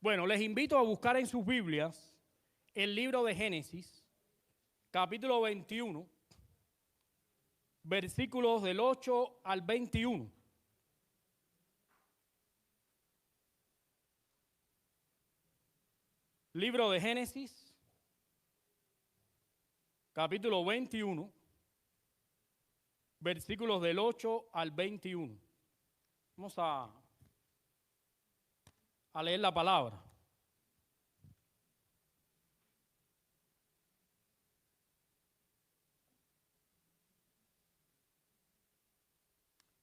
Bueno, les invito a buscar en sus Biblias el libro de Génesis, capítulo 21, versículos del 8 al 21. Libro de Génesis, capítulo 21, versículos del 8 al 21. Vamos a leer la palabra.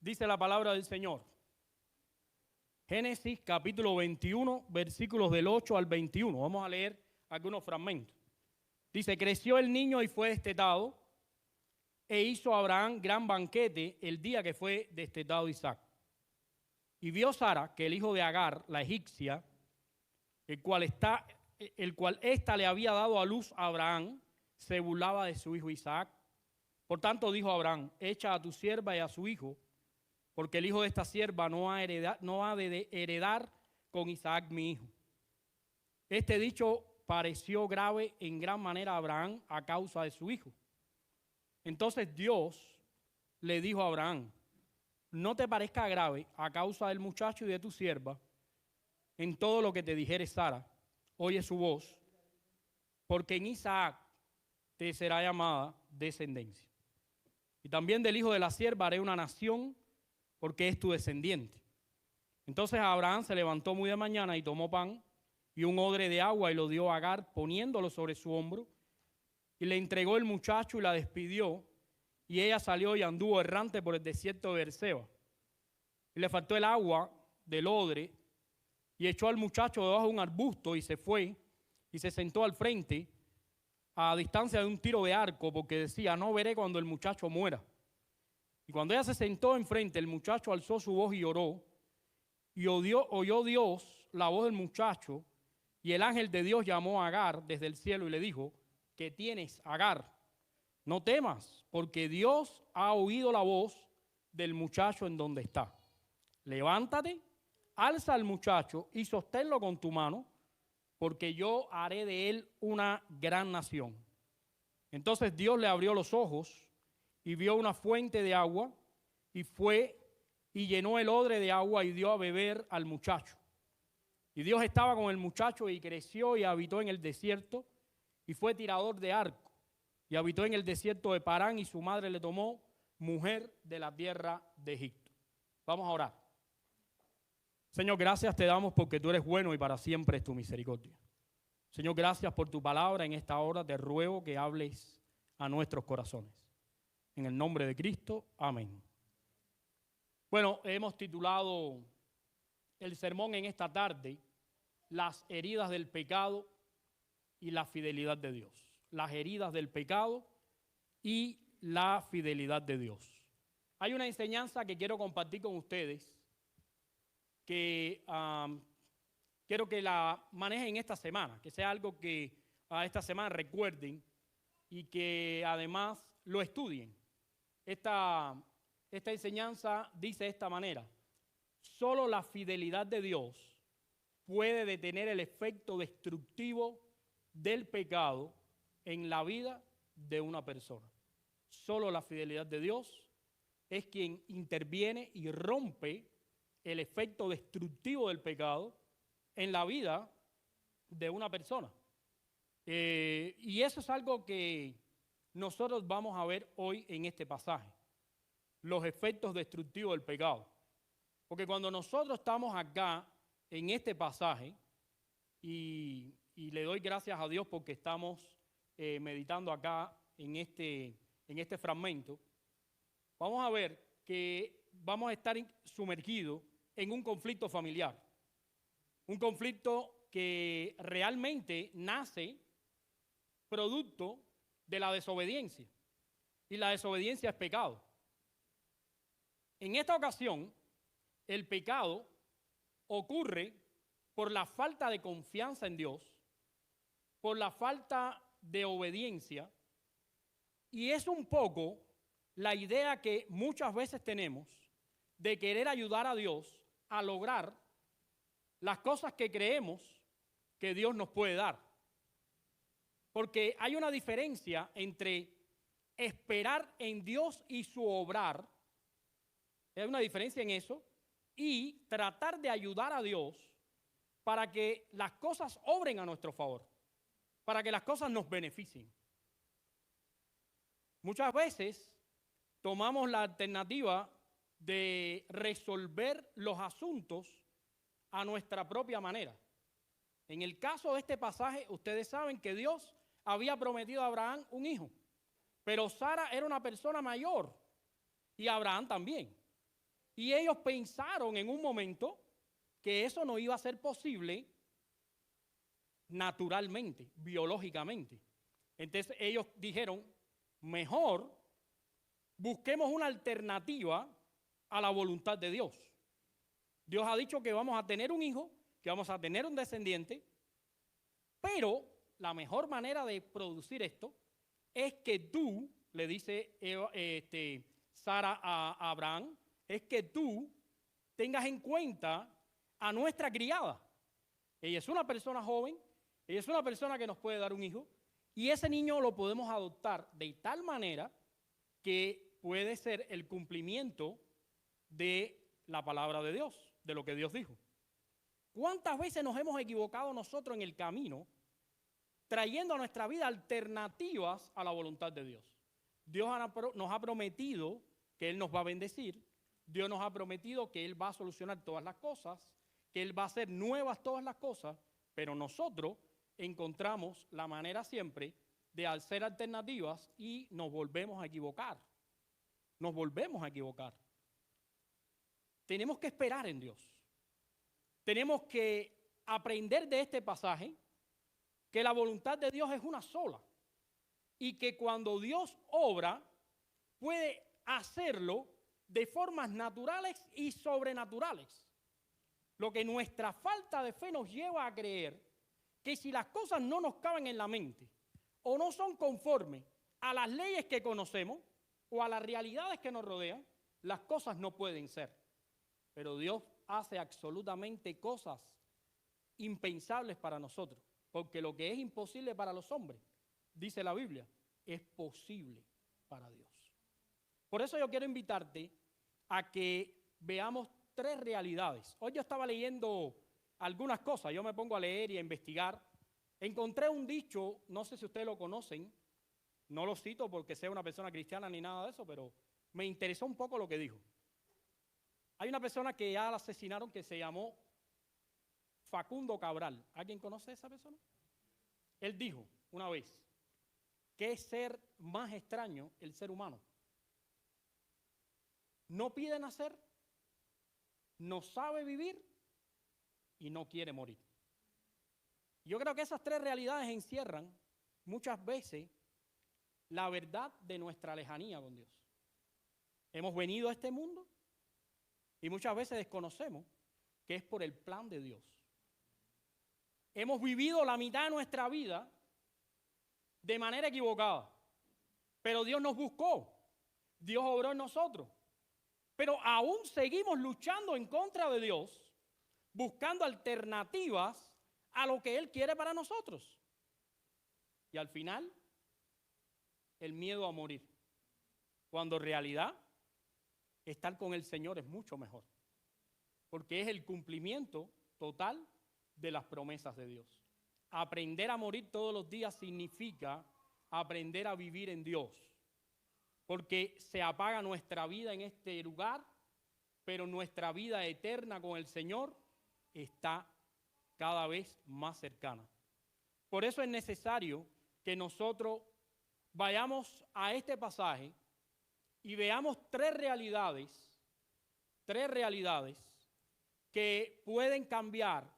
Dice la palabra del Señor. Génesis capítulo 21, versículos del 8 al 21. Vamos a leer algunos fragmentos. Dice, creció el niño y fue destetado, e hizo Abraham gran banquete el día que fue destetado Isaac. Y vio Sara que el hijo de Agar, la egipcia, el cual ésta le había dado a luz a Abraham, se burlaba de su hijo Isaac. Por tanto dijo Abraham, echa a tu sierva y a su hijo, porque el hijo de esta sierva no ha de heredar con Isaac mi hijo. Este dicho pareció grave en gran manera a Abraham a causa de su hijo. Entonces Dios le dijo a Abraham, no te parezca grave a causa del muchacho y de tu sierva, en todo lo que te dijere Sara, oye su voz, porque en Isaac te será llamada descendencia. Y también del hijo de la sierva haré una nación, porque es tu descendiente. Entonces Abraham se levantó muy de mañana y tomó pan y un odre de agua y lo dio a Agar, poniéndolo sobre su hombro, y le entregó el muchacho y la despidió, y ella salió y anduvo errante por el desierto de Beerseba. Y le faltó el agua del odre, y echó al muchacho debajo de un arbusto y se fue, y se sentó al frente, a distancia de un tiro de arco, porque decía, no veré cuando el muchacho muera. Y cuando ella se sentó enfrente, el muchacho alzó su voz y lloró, y oyó Dios la voz del muchacho, y el ángel de Dios llamó a Agar desde el cielo y le dijo, ¿qué tienes, Agar? No temas, porque Dios ha oído la voz del muchacho en donde está. Levántate, alza al muchacho y sosténlo con tu mano, porque yo haré de él una gran nación. Entonces Dios le abrió los ojos y vio una fuente de agua, y fue y llenó el odre de agua y dio a beber al muchacho. Y Dios estaba con el muchacho y creció y habitó en el desierto, y fue tirador de arco, y habitó en el desierto de Parán, y su madre le tomó mujer de la tierra de Egipto. Vamos a orar. Señor, gracias te damos porque tú eres bueno y para siempre es tu misericordia. Señor, gracias por tu palabra. En esta hora te ruego que hables a nuestros corazones. En el nombre de Cristo, amén. Bueno, hemos titulado el sermón en esta tarde, las heridas del pecado y la fidelidad de Dios. Las heridas del pecado y la fidelidad de Dios. Hay una enseñanza que quiero compartir con ustedes que quiero que la manejen esta semana, que sea algo que esta semana recuerden y que además lo estudien. Esta enseñanza dice de esta manera: solo la fidelidad de Dios puede detener el efecto destructivo del pecado en la vida de una persona. Solo la fidelidad de Dios es quien interviene y rompe el efecto destructivo del pecado en la vida de una persona. Y eso es algo que nosotros vamos a ver hoy en este pasaje. Los efectos destructivos del pecado. Porque cuando nosotros estamos acá en este pasaje, y le doy gracias a Dios porque estamos meditando acá en este fragmento, vamos a ver que vamos a estar sumergidos en un conflicto familiar. Un conflicto que realmente nace producto de la desobediencia. Y la desobediencia es pecado. En esta ocasión, el pecado ocurre por la falta de confianza en Dios, por la falta de obediencia, y es un poco la idea que muchas veces tenemos de querer ayudar a Dios a lograr las cosas que creemos que Dios nos puede dar. Porque hay una diferencia entre esperar en Dios y su obrar. Hay una diferencia en eso. Y tratar de ayudar a Dios para que las cosas obren a nuestro favor, para que las cosas nos beneficien. Muchas veces tomamos la alternativa de resolver los asuntos a nuestra propia manera. En el caso de este pasaje, ustedes saben que Dios había prometido a Abraham un hijo, pero Sara era una persona mayor y Abraham también. Y ellos pensaron en un momento que eso no iba a ser posible naturalmente, biológicamente. Entonces ellos dijeron, mejor busquemos una alternativa a la voluntad de Dios. Dios ha dicho que vamos a tener un hijo, que vamos a tener un descendiente, pero la mejor manera de producir esto es que tú, le dice Sara a Abraham, es que tú tengas en cuenta a nuestra criada. Ella es una persona joven, ella es una persona que nos puede dar un hijo, y ese niño lo podemos adoptar de tal manera que puede ser el cumplimiento de la palabra de Dios, de lo que Dios dijo. ¿Cuántas veces nos hemos equivocado nosotros en el camino trayendo a nuestra vida alternativas a la voluntad de Dios? Dios nos ha prometido que Él nos va a bendecir. Dios nos ha prometido que Él va a solucionar todas las cosas, que Él va a hacer nuevas todas las cosas, pero nosotros encontramos la manera siempre de hacer alternativas y nos volvemos a equivocar. Nos volvemos a equivocar. Tenemos que esperar en Dios. Tenemos que aprender de este pasaje que la voluntad de Dios es una sola y que cuando Dios obra puede hacerlo de formas naturales y sobrenaturales. Lo que nuestra falta de fe nos lleva a creer que si las cosas no nos caben en la mente o no son conformes a las leyes que conocemos o a las realidades que nos rodean, las cosas no pueden ser. Pero Dios hace absolutamente cosas impensables para nosotros, porque lo que es imposible para los hombres, dice la Biblia, es posible para Dios. Por eso yo quiero invitarte a que veamos tres realidades. Hoy yo estaba leyendo algunas cosas, yo me pongo a leer y a investigar. Encontré un dicho, no sé si ustedes lo conocen, no lo cito porque sea una persona cristiana ni nada de eso, pero me interesó un poco lo que dijo. Hay una persona que ya la asesinaron que se llamó Facundo Cabral. ¿Alguien conoce a esa persona? Él dijo una vez, ¿qué ser más extraño el ser humano? No pide nacer, no sabe vivir y no quiere morir. Yo creo que esas tres realidades encierran muchas veces la verdad de nuestra lejanía con Dios. Hemos venido a este mundo y muchas veces desconocemos que es por el plan de Dios. Hemos vivido la mitad de nuestra vida de manera equivocada, pero Dios nos buscó, Dios obró en nosotros, pero aún seguimos luchando en contra de Dios, buscando alternativas a lo que Él quiere para nosotros. Y al final, el miedo a morir, cuando en realidad estar con el Señor es mucho mejor, porque es el cumplimiento total de las promesas de Dios. Aprender a morir todos los días significa aprender a vivir en Dios, porque se apaga nuestra vida en este lugar, pero nuestra vida eterna con el Señor está cada vez más cercana. Por eso es necesario que nosotros vayamos a este pasaje y veamos tres realidades que pueden cambiar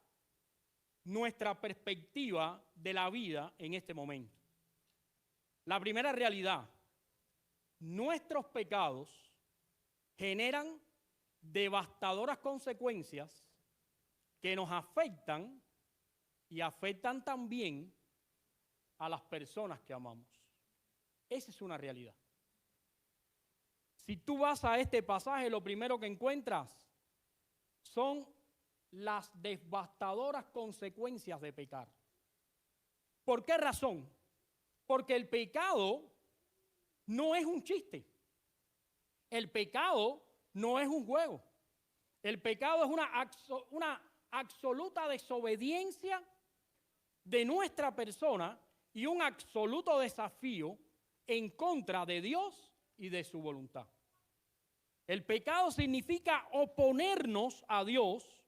nuestra perspectiva de la vida en este momento. La primera realidad, nuestros pecados generan devastadoras consecuencias que nos afectan y afectan también a las personas que amamos. Esa es una realidad. Si tú vas a este pasaje, lo primero que encuentras son las devastadoras consecuencias de pecar. ¿Por qué razón? Porque el pecado no es un chiste. El pecado no es un juego. El pecado es una absoluta desobediencia de nuestra persona y un absoluto desafío en contra de Dios y de su voluntad. El pecado significa oponernos a Dios,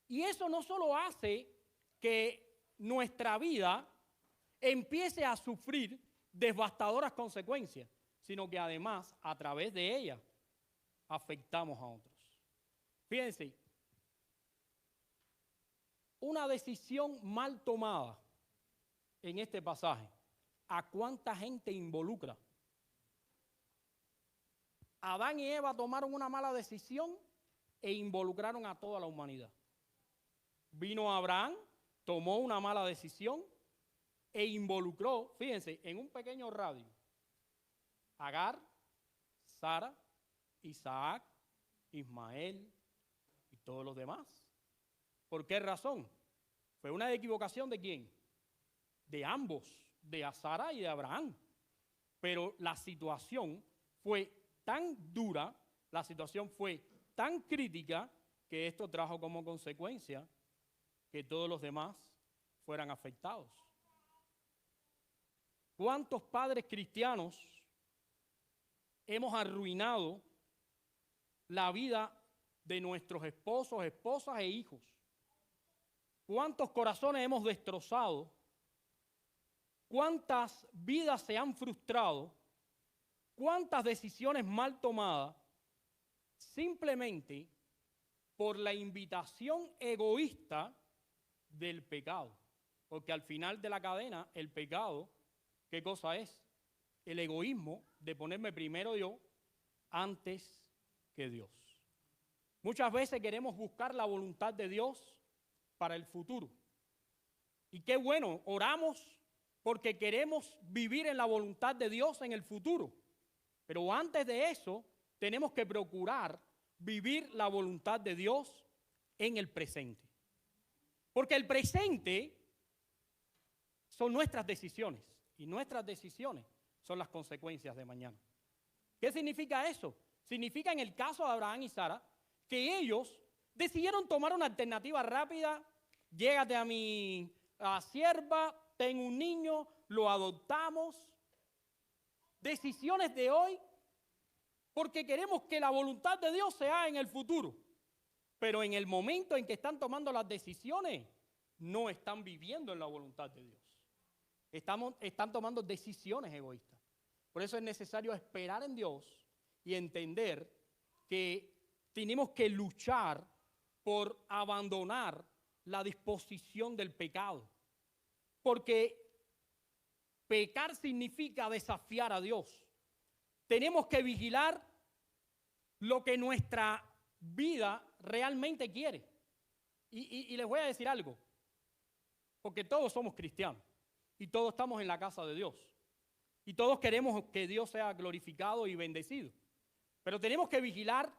y eso no solo hace que nuestra vida empiece a sufrir devastadoras consecuencias, sino que además a través de ella afectamos a otros. Fíjense, una decisión mal tomada en este pasaje, ¿a cuánta gente involucra? Adán y Eva tomaron una mala decisión e involucraron a toda la humanidad. Vino Abraham, tomó una mala decisión e involucró, fíjense, en un pequeño radio, Agar, Sara, Isaac, Ismael y todos los demás. ¿Por qué razón? Fue una equivocación ¿de quién? De ambos, de Sara y de Abraham. Pero la situación fue tan dura, la situación fue tan crítica, que esto trajo como consecuencia que todos los demás fueran afectados. ¿Cuántos padres cristianos hemos arruinado la vida de nuestros esposos, esposas e hijos? ¿Cuántos corazones hemos destrozado? ¿Cuántas vidas se han frustrado? ¿Cuántas decisiones mal tomadas simplemente por la invitación egoísta del pecado? Porque al final de la cadena, el pecado, ¿qué cosa es? El egoísmo de ponerme primero yo antes que Dios. Muchas veces queremos buscar la voluntad de Dios para el futuro. Y qué bueno, oramos porque queremos vivir en la voluntad de Dios en el futuro. Pero antes de eso, tenemos que procurar vivir la voluntad de Dios en el presente. Porque el presente son nuestras decisiones y nuestras decisiones son las consecuencias de mañana. ¿Qué significa eso? Significa en el caso de Abraham y Sara que ellos decidieron tomar una alternativa rápida. Llégate a mi sierva, tengo un niño, lo adoptamos. Decisiones de hoy porque queremos que la voluntad de Dios sea en el futuro. Pero en el momento en que están tomando las decisiones, no están viviendo en la voluntad de Dios. Están tomando decisiones egoístas. Por eso es necesario esperar en Dios y entender que tenemos que luchar por abandonar la disposición del pecado. Porque pecar significa desafiar a Dios. Tenemos que vigilar lo que nuestra vida realmente quiere. Y les voy a decir algo, porque todos somos cristianos y todos estamos en la casa de Dios. Y todos queremos que Dios sea glorificado y bendecido. Pero tenemos que vigilar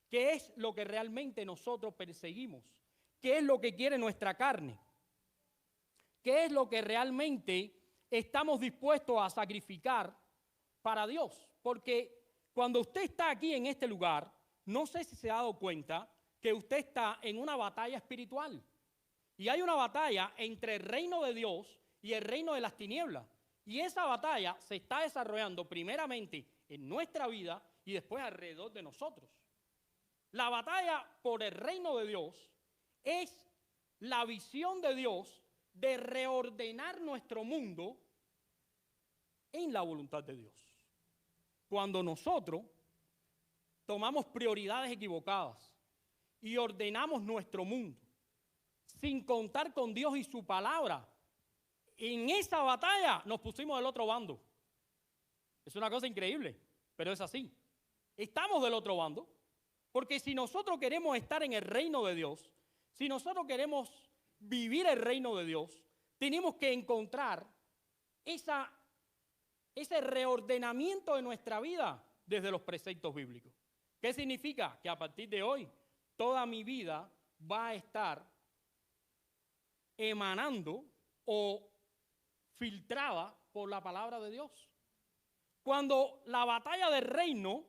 qué es lo que realmente nosotros perseguimos, qué es lo que quiere nuestra carne, qué es lo que realmente estamos dispuestos a sacrificar para Dios. Porque cuando usted está aquí en este lugar, no sé si se ha dado cuenta que usted está en una batalla espiritual. Y hay una batalla entre el reino de Dios y el reino de las tinieblas. Y esa batalla se está desarrollando primeramente en nuestra vida y después alrededor de nosotros. La batalla por el reino de Dios es la visión de Dios de reordenar nuestro mundo en la voluntad de Dios. Cuando nosotros tomamos prioridades equivocadas y ordenamos nuestro mundo sin contar con Dios y su palabra, en esa batalla nos pusimos del otro bando. Es una cosa increíble, pero es así. Estamos del otro bando, porque si nosotros queremos estar en el reino de Dios, si nosotros queremos vivir el reino de Dios, tenemos que encontrar ese reordenamiento de nuestra vida desde los preceptos bíblicos. ¿Qué significa? Que a partir de hoy toda mi vida va a estar emanando o filtrada por la palabra de Dios. Cuando la batalla del reino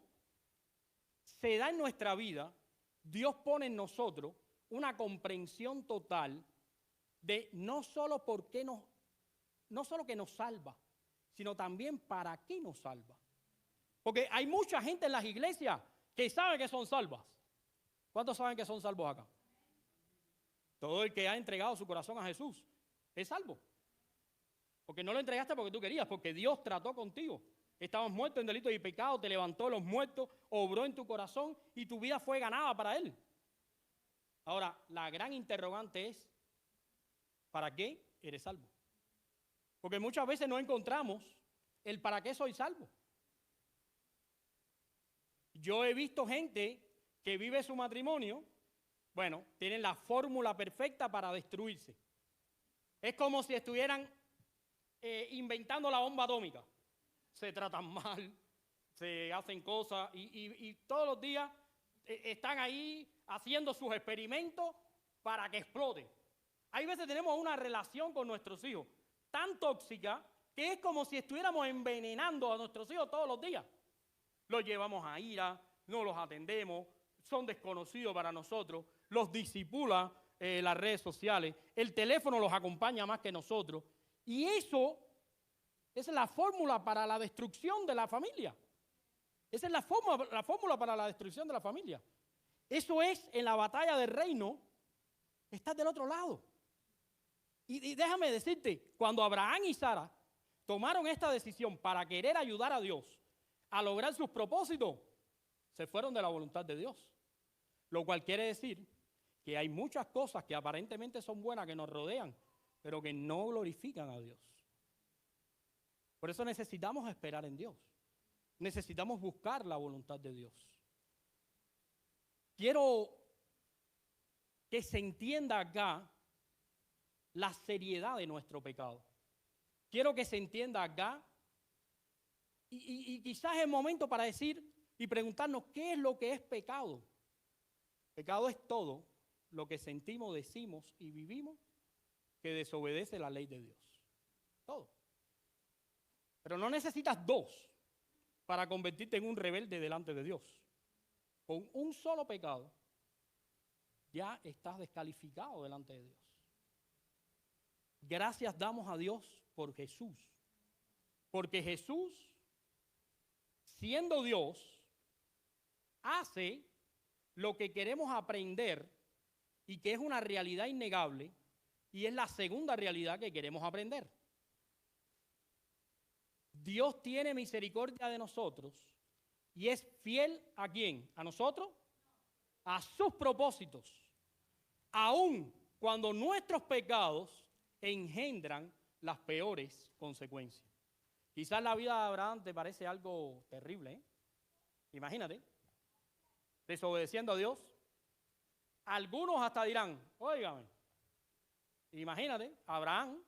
se da en nuestra vida, Dios pone en nosotros una comprensión total de no solo que nos salva, sino también para qué nos salva. Porque hay mucha gente en las iglesias que sabe que son salvas. ¿Cuántos saben que son salvos acá? Todo el que ha entregado su corazón a Jesús es salvo. Porque no lo entregaste porque tú querías, porque Dios trató contigo. Estabas muerto en delitos y pecados, te levantó de los muertos, obró en tu corazón y tu vida fue ganada para Él. Ahora, la gran interrogante es, ¿para qué eres salvo? Porque muchas veces no encontramos el para qué soy salvo. Yo he visto gente que vive su matrimonio, bueno, tienen la fórmula perfecta para destruirse. Es como si estuvieran inventando la bomba atómica. Se tratan mal, se hacen cosas y todos los días están ahí haciendo sus experimentos para que explote. Hay veces tenemos una relación con nuestros hijos tan tóxica que es como si estuviéramos envenenando a nuestros hijos todos los días. Los llevamos a ira, no los atendemos, son desconocidos para nosotros, los disipula las redes sociales, el teléfono los acompaña más que nosotros. Y eso es la fórmula para la destrucción de la familia. Esa es la fórmula para la destrucción de la familia. Eso es en la batalla del reino, estás del otro lado. Y déjame decirte, cuando Abraham y Sara tomaron esta decisión para querer ayudar a Dios a lograr sus propósitos, se fueron de la voluntad de Dios. Lo cual quiere decir que hay muchas cosas que aparentemente son buenas que nos rodean, pero que no glorifican a Dios. Por eso necesitamos esperar en Dios. Necesitamos buscar la voluntad de Dios. Quiero que se entienda acá la seriedad de nuestro pecado. Quiero que se entienda acá y quizás es el momento para decir y preguntarnos qué es lo que es pecado. Pecado es todo lo que sentimos, decimos y vivimos que desobedece la ley de Dios. Todo. Pero no necesitas dos para convertirte en un rebelde delante de Dios. Con un solo pecado ya estás descalificado delante de Dios. Gracias damos a Dios por Jesús. Porque Jesús, siendo Dios, hace lo que queremos aprender y que es una realidad innegable y es la segunda realidad que queremos aprender. Dios tiene misericordia de nosotros y es fiel ¿a quién? ¿A nosotros? A sus propósitos, aun cuando nuestros pecados engendran las peores consecuencias. Quizás la vida de Abraham te parece algo terrible, ¿eh? Imagínate, desobedeciendo a Dios. Algunos hasta dirán, óigame, imagínate, Abraham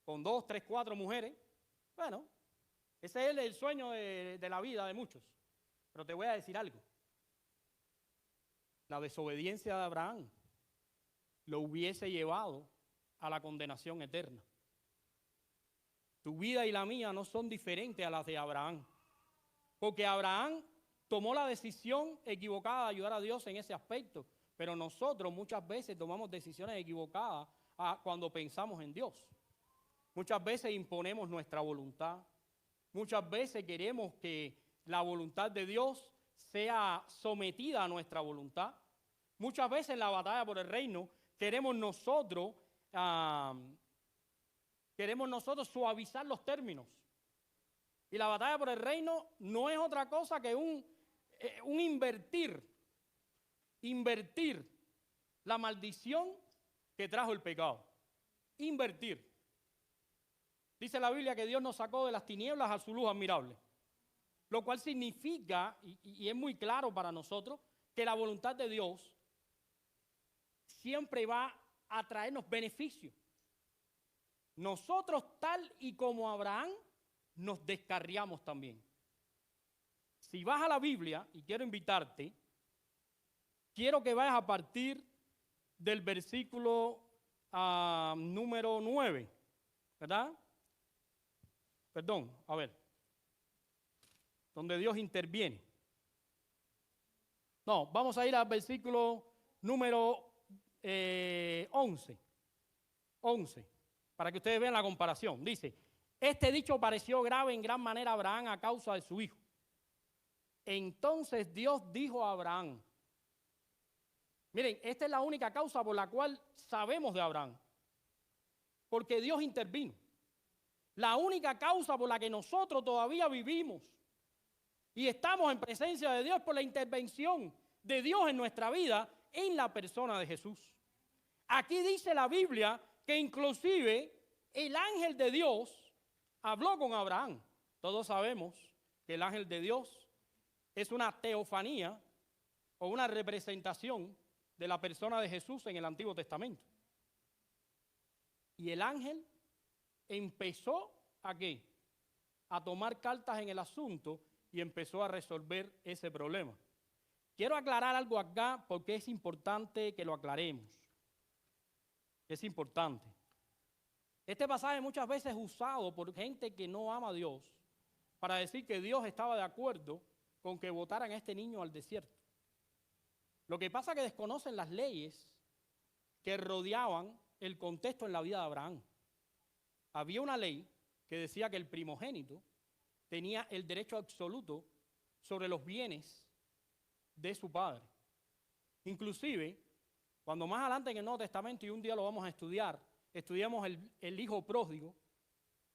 con 2, 3, 4 mujeres. Bueno, ese es el sueño de la vida de muchos. Pero te voy a decir algo. La desobediencia de Abraham lo hubiese llevado a la condenación eterna. Tu vida y la mía no son diferentes a las de Abraham. Porque Abraham tomó la decisión equivocada de ayudar a Dios en ese aspecto. Pero nosotros muchas veces tomamos decisiones equivocadas cuando pensamos en Dios. Muchas veces imponemos nuestra voluntad. Muchas veces queremos que la voluntad de Dios sea sometida a nuestra voluntad. Muchas veces en la batalla por el reino queremos nosotros suavizar los términos. Y la batalla por el reino no es otra cosa que un invertir la maldición que trajo el pecado. Invertir. Dice la Biblia que Dios nos sacó de las tinieblas a su luz admirable. Lo cual significa, y es muy claro para nosotros, que la voluntad de Dios siempre va a traernos beneficios. Nosotros, tal y como Abraham, nos descarriamos también. Si vas a la Biblia, y quiero invitarte, quiero que vayas a partir del versículo número 9, ¿verdad? perdón, a ver, donde Dios interviene. No, vamos a ir al versículo número 11, para que ustedes vean la comparación. Dice, este dicho pareció grave en gran manera a Abraham a causa de su hijo. Entonces Dios dijo a Abraham, miren, esta es la única causa por la cual sabemos de Abraham, porque Dios intervino. La única causa por la que nosotros todavía vivimos y estamos en presencia de Dios es por la intervención de Dios en nuestra vida en la persona de Jesús. Aquí dice la Biblia que inclusive el ángel de Dios habló con Abraham. Todos sabemos que el ángel de Dios es una teofanía o una representación de la persona de Jesús en el Antiguo Testamento. Y el ángel empezó ¿a qué? A tomar cartas en el asunto y empezó a resolver ese problema. Quiero aclarar algo acá porque es importante que lo aclaremos. Es importante. Este pasaje muchas veces es usado por gente que no ama a Dios para decir que Dios estaba de acuerdo con que botaran a este niño al desierto. Lo que pasa es que desconocen las leyes que rodeaban el contexto en la vida de Abraham. Había una ley que decía que el primogénito tenía el derecho absoluto sobre los bienes de su padre. Inclusive, cuando más adelante en el Nuevo Testamento, y un día lo vamos a estudiar, estudiamos el hijo pródigo,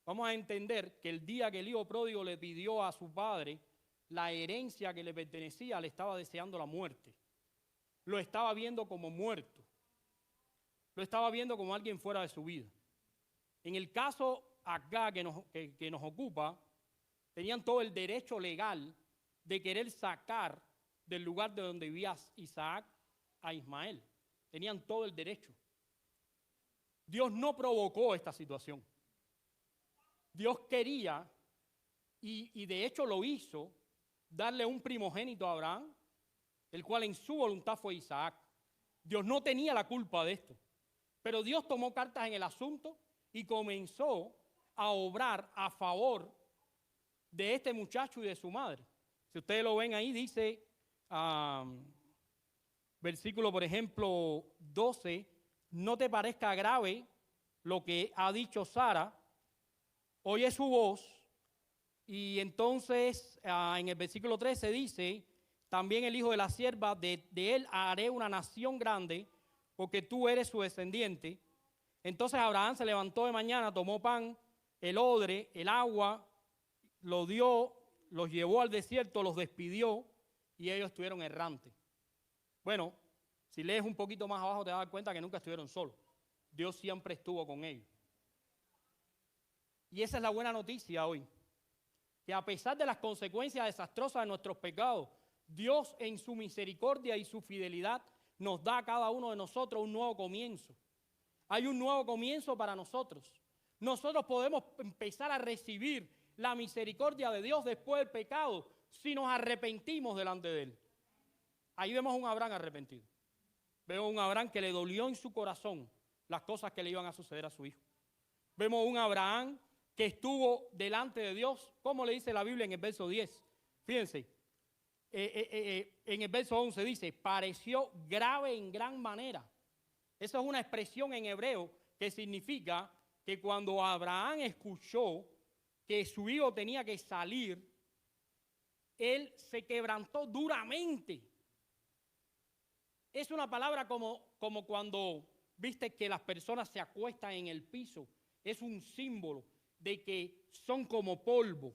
vamos a entender que el día que el hijo pródigo le pidió a su padre la herencia que le pertenecía, le estaba deseando la muerte. Lo estaba viendo como muerto. Lo estaba viendo como alguien fuera de su vida. En el caso acá que nos ocupa, tenían todo el derecho legal de querer sacar del lugar de donde vivía Isaac a Ismael. Tenían todo el derecho. Dios no provocó esta situación. Dios quería, y de hecho lo hizo, darle un primogénito a Abraham, el cual en su voluntad fue Isaac. Dios no tenía la culpa de esto, pero Dios tomó cartas en el asunto y comenzó a obrar a favor de este muchacho y de su madre. Si ustedes lo ven ahí, dice, versículo por ejemplo 12, no te parezca grave lo que ha dicho Sara, oye su voz. Y entonces en el versículo 13 dice, también el hijo de la sierva, de él haré una nación grande, porque tú eres su descendiente. Entonces Abraham se levantó de mañana, tomó pan, el odre, el agua, lo dio, los llevó al desierto, los despidió y ellos estuvieron errantes. Bueno, si lees un poquito más abajo te vas a dar cuenta que nunca estuvieron solos. Dios siempre estuvo con ellos. Y esa es la buena noticia hoy. Que a pesar de las consecuencias desastrosas de nuestros pecados, Dios en su misericordia y su fidelidad nos da a cada uno de nosotros un nuevo comienzo. Hay un nuevo comienzo para nosotros. Nosotros podemos empezar a recibir la misericordia de Dios después del pecado si nos arrepentimos delante de Él. Ahí vemos un Abraham arrepentido. Vemos un Abraham que le dolió en su corazón las cosas que le iban a suceder a su hijo. Vemos un Abraham que estuvo delante de Dios, como le dice la Biblia en el verso 10. Fíjense, en el verso 11 dice, pareció grave en gran manera. Esa es una expresión en hebreo que significa que cuando Abraham escuchó que su hijo tenía que salir, él se quebrantó duramente. Es una palabra como cuando viste que las personas se acuestan en el piso. Es un símbolo de que son como polvo.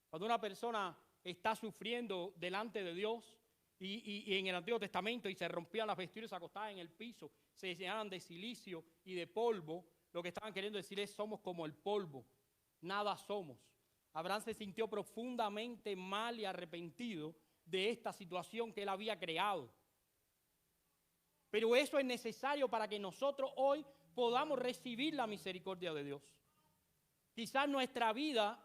Cuando una persona está sufriendo delante de Dios y en el Antiguo Testamento y se rompían las vestiduras y se acostaban en el piso, se llenaban de silicio y de polvo, lo que estaban queriendo decir es somos como el polvo, nada somos. Abraham se sintió profundamente mal y arrepentido de esta situación que él había creado. Pero eso es necesario para que nosotros hoy podamos recibir la misericordia de Dios. Quizás en nuestra vida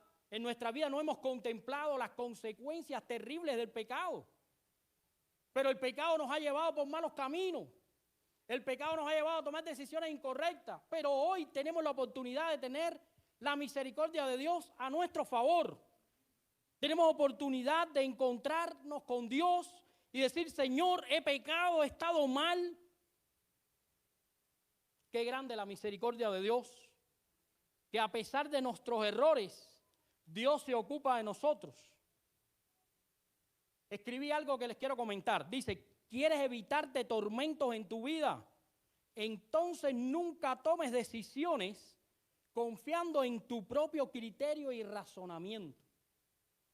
no hemos contemplado las consecuencias terribles del pecado. Pero el pecado nos ha llevado por malos caminos. El pecado nos ha llevado a tomar decisiones incorrectas. Pero hoy tenemos la oportunidad de tener la misericordia de Dios a nuestro favor. Tenemos oportunidad de encontrarnos con Dios y decir, Señor, he pecado, he estado mal. Qué grande la misericordia de Dios, que a pesar de nuestros errores, Dios se ocupa de nosotros. Escribí algo que les quiero comentar. Dice, ¿quieres evitarte tormentos en tu vida? Entonces nunca tomes decisiones confiando en tu propio criterio y razonamiento.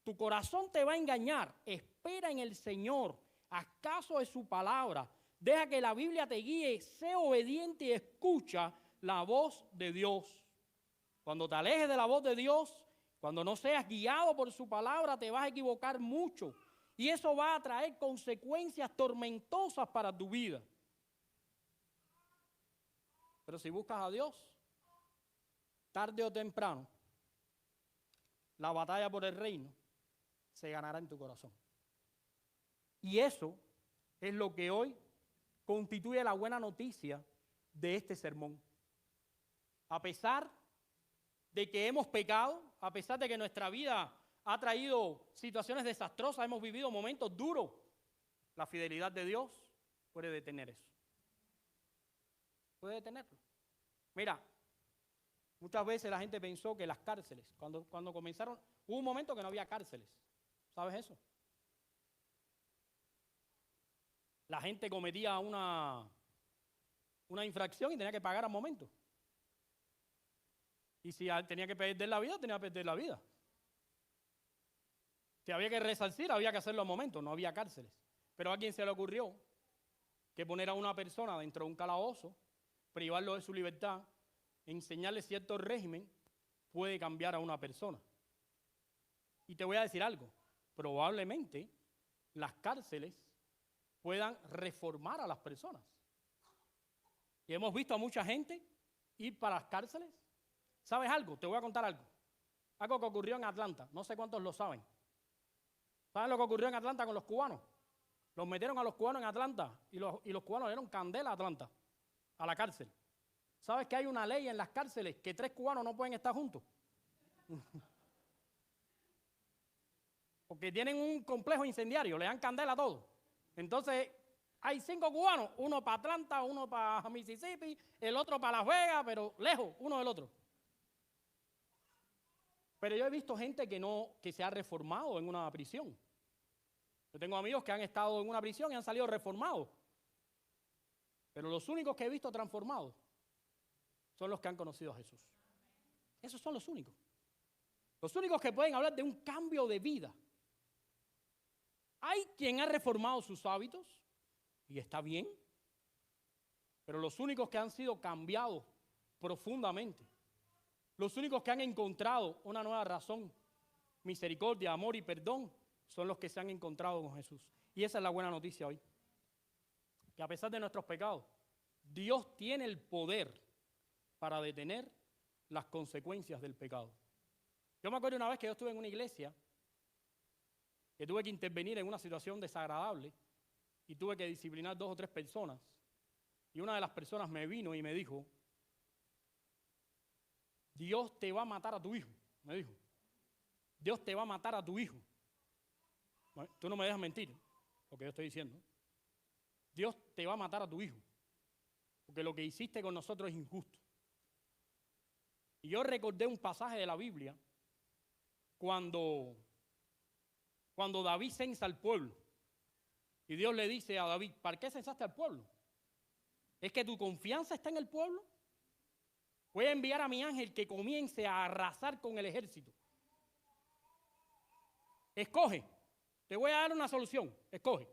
Tu corazón te va a engañar. Espera en el Señor. Haz caso de su palabra. Deja que la Biblia te guíe. Sé obediente y escucha la voz de Dios. Cuando te alejes de la voz de Dios, cuando no seas guiado por su palabra, te vas a equivocar mucho. Y eso va a traer consecuencias tormentosas para tu vida. Pero si buscas a Dios, tarde o temprano, la batalla por el reino se ganará en tu corazón. Y eso es lo que hoy constituye la buena noticia de este sermón. A pesar de que hemos pecado, a pesar de que nuestra vida ha traído situaciones desastrosas, hemos vivido momentos duros, la fidelidad de Dios puede detener eso. Puede detenerlo. Mira, muchas veces la gente pensó que las cárceles, cuando comenzaron, hubo un momento que no había cárceles. ¿Sabes eso? La gente cometía una infracción y tenía que pagar al momento. Y si tenía que perder la vida, tenía que perder la vida. Si había que resarcir, había que hacerlo al momento, no había cárceles. Pero a quien se le ocurrió que poner a una persona dentro de un calabozo, privarlo de su libertad, enseñarle cierto régimen, puede cambiar a una persona. Y te voy a decir algo, probablemente las cárceles puedan reformar a las personas. Y hemos visto a mucha gente ir para las cárceles. ¿Sabes algo? Te voy a contar algo. Algo que ocurrió en Atlanta, no sé cuántos lo saben. ¿Saben lo que ocurrió en Atlanta con los cubanos? Los metieron a los cubanos en Atlanta y los cubanos dieron candela a Atlanta, a la cárcel. ¿Sabes que hay una ley en las cárceles que 3 cubanos no pueden estar juntos? Porque tienen un complejo incendiario, le dan candela a todo. Entonces, hay 5 cubanos, uno para Atlanta, uno para Mississippi, el otro para Las Vegas, pero lejos, uno del otro. Pero yo he visto gente que se ha reformado en una prisión. Yo tengo amigos que han estado en una prisión y han salido reformados. Pero los únicos que he visto transformados son los que han conocido a Jesús. Esos son los únicos. Los únicos que pueden hablar de un cambio de vida. Hay quien ha reformado sus hábitos y está bien. Pero los únicos que han sido cambiados profundamente, los únicos que han encontrado una nueva razón, misericordia, amor y perdón, son los que se han encontrado con Jesús. Y esa es la buena noticia hoy. Que a pesar de nuestros pecados, Dios tiene el poder para detener las consecuencias del pecado. Yo me acuerdo una vez que yo estuve en una iglesia, que tuve que intervenir en una situación desagradable y tuve que disciplinar 2 o 3 personas. Y una de las personas me vino y me dijo, Dios te va a matar a tu hijo, me dijo. Dios te va a matar a tu hijo. Tú no me dejas mentir, lo que yo estoy diciendo. Dios te va a matar a tu hijo, porque lo que hiciste con nosotros es injusto. Y yo recordé un pasaje de la Biblia cuando David censa al pueblo. Y Dios le dice a David, ¿para qué censaste al pueblo? ¿Es que tu confianza está en el pueblo? Voy a enviar a mi ángel que comience a arrasar con el ejército. Escoge. Te voy a dar una solución. Escoge.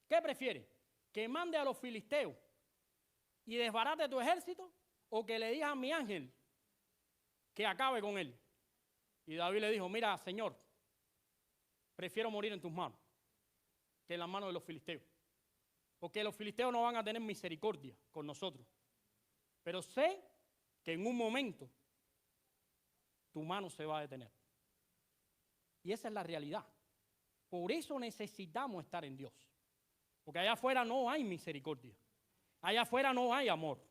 ¿Qué prefieres? ¿Que mande a los filisteos y desbarate tu ejército? ¿O que le digas a mi ángel que acabe con él? Y David le dijo, mira, Señor, prefiero morir en tus manos que en las manos de los filisteos. Porque los filisteos no van a tener misericordia con nosotros. Pero sé que en un momento tu mano se va a detener. Y esa es la realidad. Por eso necesitamos estar en Dios. Porque allá afuera no hay misericordia. Allá afuera no hay amor.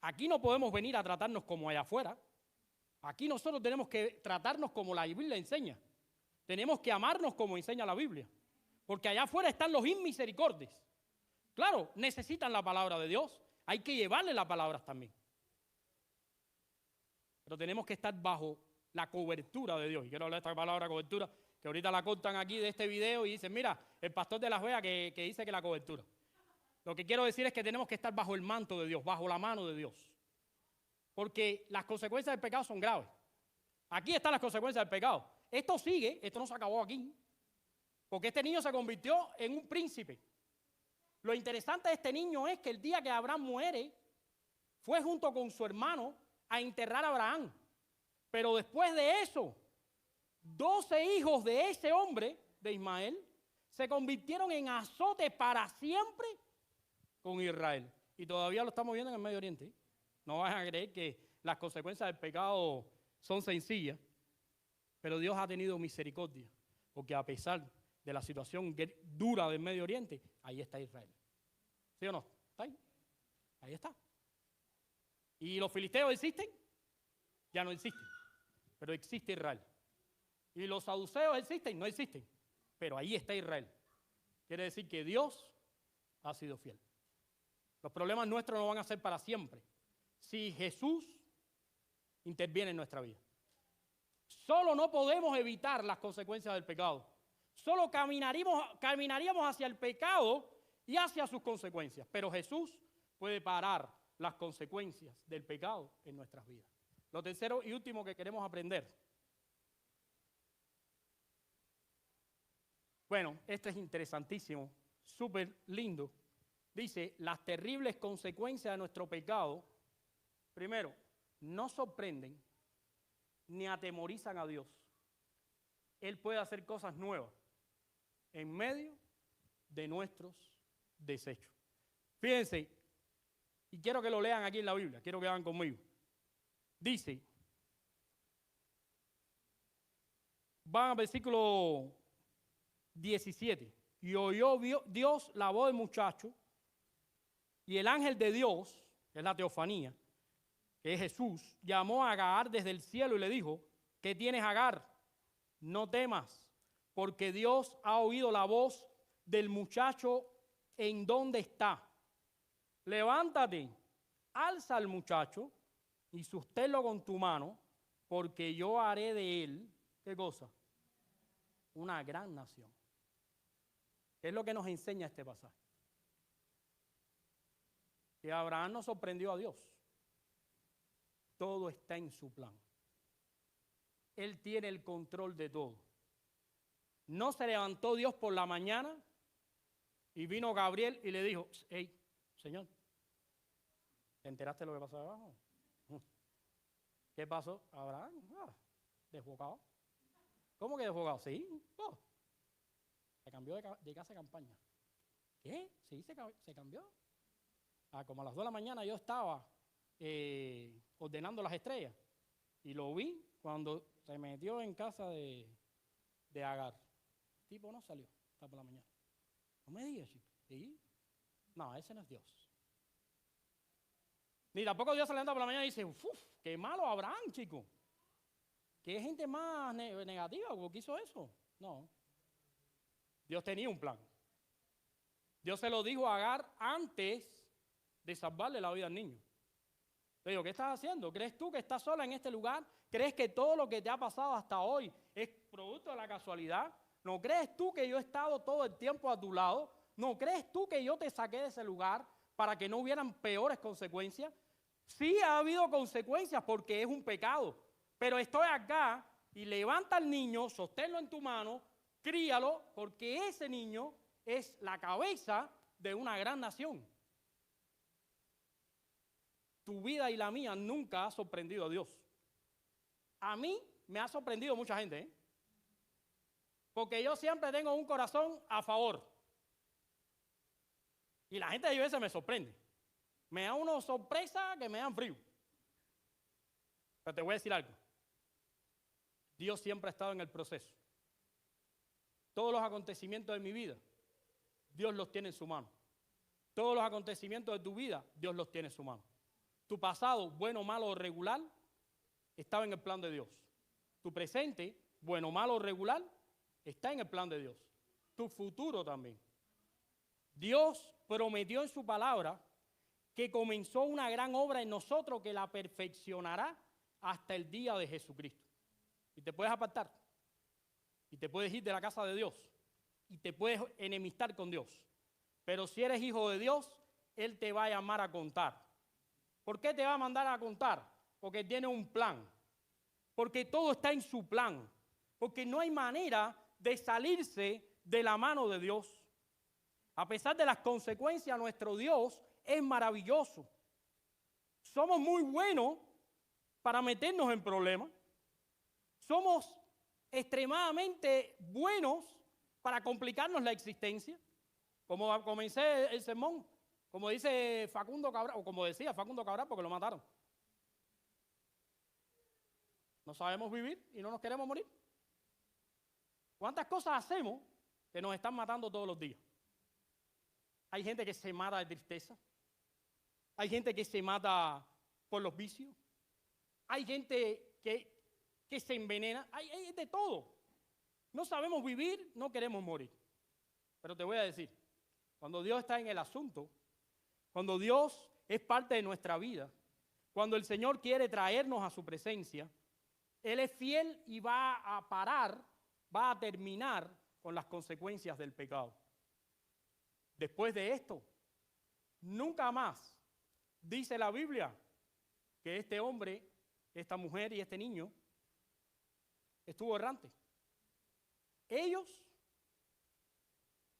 Aquí no podemos venir a tratarnos como allá afuera. Aquí nosotros tenemos que tratarnos como la Biblia enseña. Tenemos que amarnos como enseña la Biblia. Porque allá afuera están los inmisericordios. Claro, necesitan la palabra de Dios. Hay que llevarle las palabras también. Pero tenemos que estar bajo la cobertura de Dios. Y quiero hablar de esta palabra cobertura, que ahorita la cortan aquí de este video y dicen, mira, el pastor de Las Vegas que dice que la cobertura. Lo que quiero decir es que tenemos que estar bajo el manto de Dios, bajo la mano de Dios. Porque las consecuencias del pecado son graves. Aquí están las consecuencias del pecado. Esto sigue, esto no se acabó aquí. Porque este niño se convirtió en un príncipe. Lo interesante de este niño es que el día que Abraham muere, fue junto con su hermano a enterrar a Abraham. Pero después de eso, 12 hijos de ese hombre, de Ismael, se convirtieron en azote para siempre con Israel. Y todavía lo estamos viendo en el Medio Oriente. No vayan a creer que las consecuencias del pecado son sencillas. Pero Dios ha tenido misericordia. Porque a pesar de la situación dura del Medio Oriente, ahí está Israel. ¿Sí o no? ¿Está ahí? Ahí está. ¿Y los filisteos existen? Ya no existen. Pero existe Israel. ¿Y los saduceos existen? No existen. Pero ahí está Israel. Quiere decir que Dios ha sido fiel. Los problemas nuestros no van a ser para siempre. Si Jesús interviene en nuestra vida. Solo no podemos evitar las consecuencias del pecado. Solo caminaríamos hacia el pecado y hacia sus consecuencias. Pero Jesús puede parar las consecuencias del pecado en nuestras vidas. Lo tercero y último que queremos aprender. Bueno, este es interesantísimo, súper lindo. Dice, las terribles consecuencias de nuestro pecado, primero, no sorprenden ni atemorizan a Dios. Él puede hacer cosas nuevas en medio de nuestros desechos. Fíjense, y quiero que lo lean aquí en la Biblia, quiero que hagan conmigo. Dice, van al versículo 17. Y oyó Dios la voz del muchacho, y el ángel de Dios, que es la teofanía, que es Jesús, llamó a Agar desde el cielo y le dijo, ¿qué tienes, Agar? No temas, porque Dios ha oído la voz del muchacho en donde está. Levántate, alza al muchacho y susténlo con tu mano, porque yo haré de él, ¿qué cosa? Una gran nación. ¿Qué es lo que nos enseña este pasaje? Que Abraham no sorprendió a Dios. Todo está en su plan. Él tiene el control de todo. No se levantó Dios por la mañana y vino Gabriel y le dijo, hey, Señor, ¿te enteraste de lo que pasó abajo? ¿Qué pasó? Abraham, desbocado. ¿Cómo que desbocado? Sí, se cambió de casa de campaña. ¿Qué? Sí, se cambió. Como a las 2 de la mañana yo estaba ordenando las estrellas y lo vi cuando se metió en casa de Agar. El tipo no salió hasta por la mañana. No me digas, chico. ¿Sí? No, ese no es Dios. Ni tampoco Dios se levanta por la mañana y dice, uff, qué malo Abraham, chico. ¿Qué gente más negativa? ¿Por qué hizo eso? No. Dios tenía un plan. Dios se lo dijo a Agar antes de salvarle la vida al niño. Le digo, ¿qué estás haciendo? ¿Crees tú que estás sola en este lugar? ¿Crees que todo lo que te ha pasado hasta hoy es producto de la casualidad? ¿No crees tú que yo he estado todo el tiempo a tu lado? ¿No crees tú que yo te saqué de ese lugar para que no hubieran peores consecuencias? Sí ha habido consecuencias porque es un pecado, pero estoy acá y levanta al niño, sosténlo en tu mano, críalo, porque ese niño es la cabeza de una gran nación. Tu vida y la mía nunca ha sorprendido a Dios. A mí me ha sorprendido mucha gente, ¿eh? Porque yo siempre tengo un corazón a favor. Y la gente a veces me sorprende. Me da una sorpresa que me dan frío. Pero te voy a decir algo. Dios siempre ha estado en el proceso. Todos los acontecimientos de mi vida, Dios los tiene en su mano. Todos los acontecimientos de tu vida, Dios los tiene en su mano. Tu pasado, bueno, malo o regular, estaba en el plan de Dios. Tu presente, bueno, malo, regular, está en el plan de Dios. Tu futuro también. Dios prometió en su palabra que comenzó una gran obra en nosotros que la perfeccionará hasta el día de Jesucristo. Y te puedes apartar. Y te puedes ir de la casa de Dios. Y te puedes enemistar con Dios. Pero si eres hijo de Dios, Él te va a llamar a contar. ¿Por qué te va a mandar a contar? Porque tiene un plan. Porque todo está en su plan. Porque no hay manera de salirse de la mano de Dios. A pesar de las consecuencias, nuestro Dios es maravilloso. Somos muy buenos para meternos en problemas. Somos extremadamente buenos para complicarnos la existencia. Como comencé el sermón, como dice Facundo Cabral, o como decía Facundo Cabral, porque lo mataron. No sabemos vivir y no nos queremos morir. ¿Cuántas cosas hacemos que nos están matando todos los días? Hay gente que se mata de tristeza. Hay gente que se mata por los vicios. Hay gente que se envenena. Hay de todo. No sabemos vivir, no queremos morir. Pero te voy a decir, cuando Dios está en el asunto, cuando Dios es parte de nuestra vida, cuando el Señor quiere traernos a su presencia, Él es fiel y va a parar, va a terminar con las consecuencias del pecado. Después de esto, nunca más dice la Biblia que este hombre, esta mujer y este niño estuvo errante. Ellos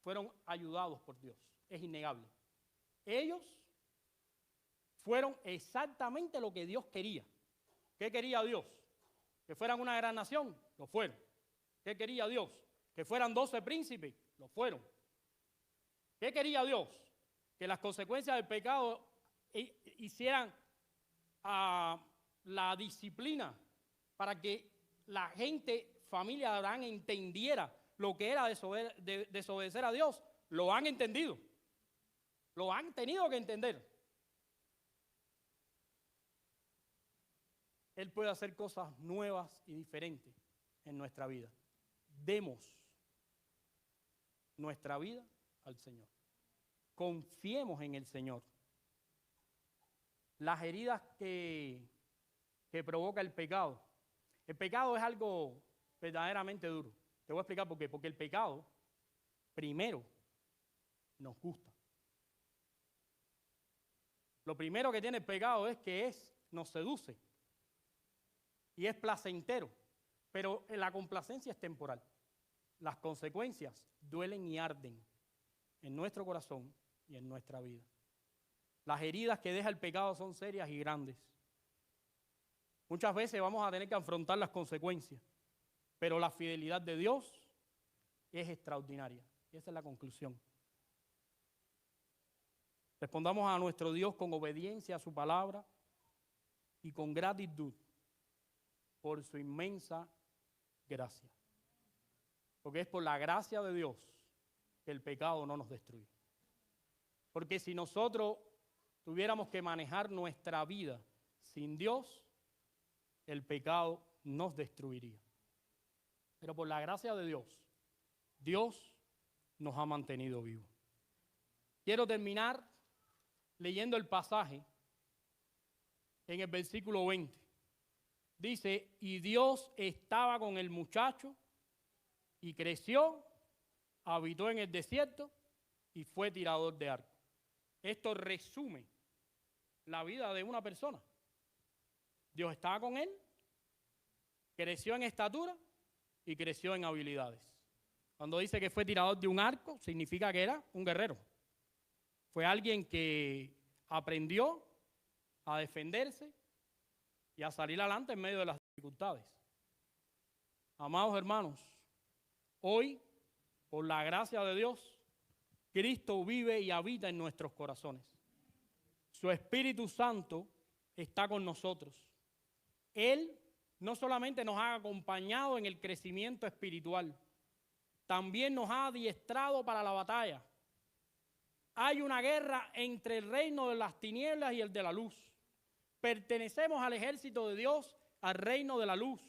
fueron ayudados por Dios, es innegable. Ellos fueron exactamente lo que Dios quería. ¿Qué quería Dios? ¿Que fueran una gran nación? Lo fueron. ¿Qué quería Dios? ¿Que fueran 12 príncipes? Lo fueron. ¿Qué quería Dios? Que las consecuencias del pecado hicieran la disciplina para que la gente, familia de Abraham, entendiera lo que era desobedecer a Dios. Lo han entendido. Lo han tenido que entender. Él puede hacer cosas nuevas y diferentes en nuestra vida. Demos nuestra vida al Señor. Confiemos en el Señor. Las heridas que provoca el pecado. El pecado es algo verdaderamente duro. Te voy a explicar por qué. Porque el pecado, primero, nos gusta. Lo primero que tiene el pecado es que nos seduce. Y es placentero. Pero la complacencia es temporal. Las consecuencias duelen y arden en nuestro corazón y en nuestra vida. Las heridas que deja el pecado son serias y grandes. Muchas veces vamos a tener que afrontar las consecuencias, pero la fidelidad de Dios es extraordinaria. Y esa es la conclusión. Respondamos a nuestro Dios con obediencia a su palabra y con gratitud por su inmensa gracia. Porque es por la gracia de Dios que el pecado no nos destruye. Porque si nosotros tuviéramos que manejar nuestra vida sin Dios, el pecado nos destruiría. Pero por la gracia de Dios, Dios nos ha mantenido vivos. Quiero terminar leyendo el pasaje en el versículo 20. Dice, y Dios estaba con el muchacho y creció, habitó en el desierto y fue tirador de arco. Esto resume la vida de una persona. Dios estaba con él, creció en estatura y creció en habilidades. Cuando dice que fue tirador de un arco, significa que era un guerrero. Fue alguien que aprendió a defenderse y a salir adelante en medio de las dificultades. Amados hermanos, hoy, por la gracia de Dios, Cristo vive y habita en nuestros corazones. Su Espíritu Santo está con nosotros. Él no solamente nos ha acompañado en el crecimiento espiritual, también nos ha adiestrado para la batalla. Hay una guerra entre el reino de las tinieblas y el de la luz. Pertenecemos al ejército de Dios, al reino de la luz.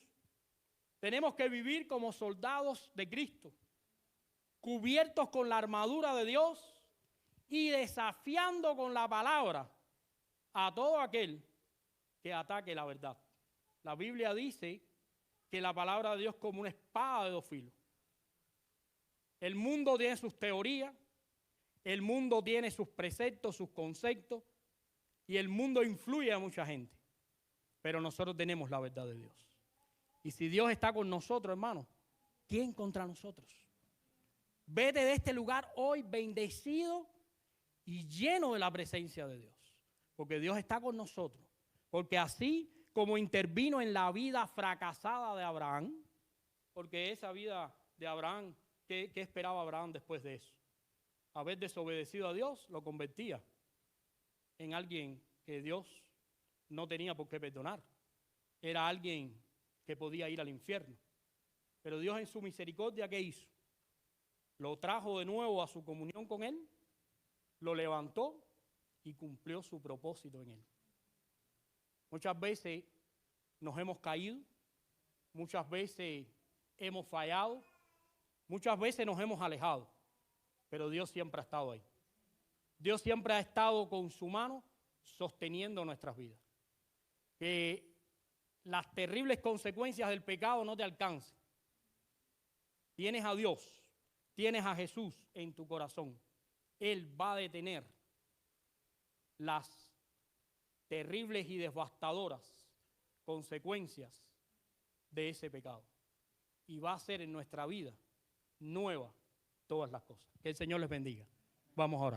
Tenemos que vivir como soldados de Cristo, cubiertos con la armadura de Dios y desafiando con la palabra a todo aquel que ataque la verdad. La Biblia dice que la palabra de Dios es como una espada de dos filos. El mundo tiene sus teorías, el mundo tiene sus preceptos, sus conceptos, y el mundo influye a mucha gente. Pero nosotros tenemos la verdad de Dios. Y si Dios está con nosotros, hermano, ¿quién contra nosotros? Vete de este lugar hoy bendecido y lleno de la presencia de Dios. Porque Dios está con nosotros. Porque así como intervino en la vida fracasada de Abraham, porque esa vida de Abraham, ¿qué esperaba Abraham después de eso? Haber desobedecido a Dios lo convertía en alguien que Dios no tenía por qué perdonar. Era alguien que podía ir al infierno. Pero Dios en su misericordia, ¿qué hizo? Lo trajo de nuevo a su comunión con Él, lo levantó y cumplió su propósito en Él. Muchas veces nos hemos caído, muchas veces hemos fallado, muchas veces nos hemos alejado, pero Dios siempre ha estado ahí. Dios siempre ha estado con su mano sosteniendo nuestras vidas. Que las terribles consecuencias del pecado no te alcancen. Tienes a Dios, tienes a Jesús en tu corazón. Él va a detener las terribles y devastadoras consecuencias de ese pecado. Y va a hacer en nuestra vida nueva todas las cosas. Que el Señor les bendiga. Vamos a orar.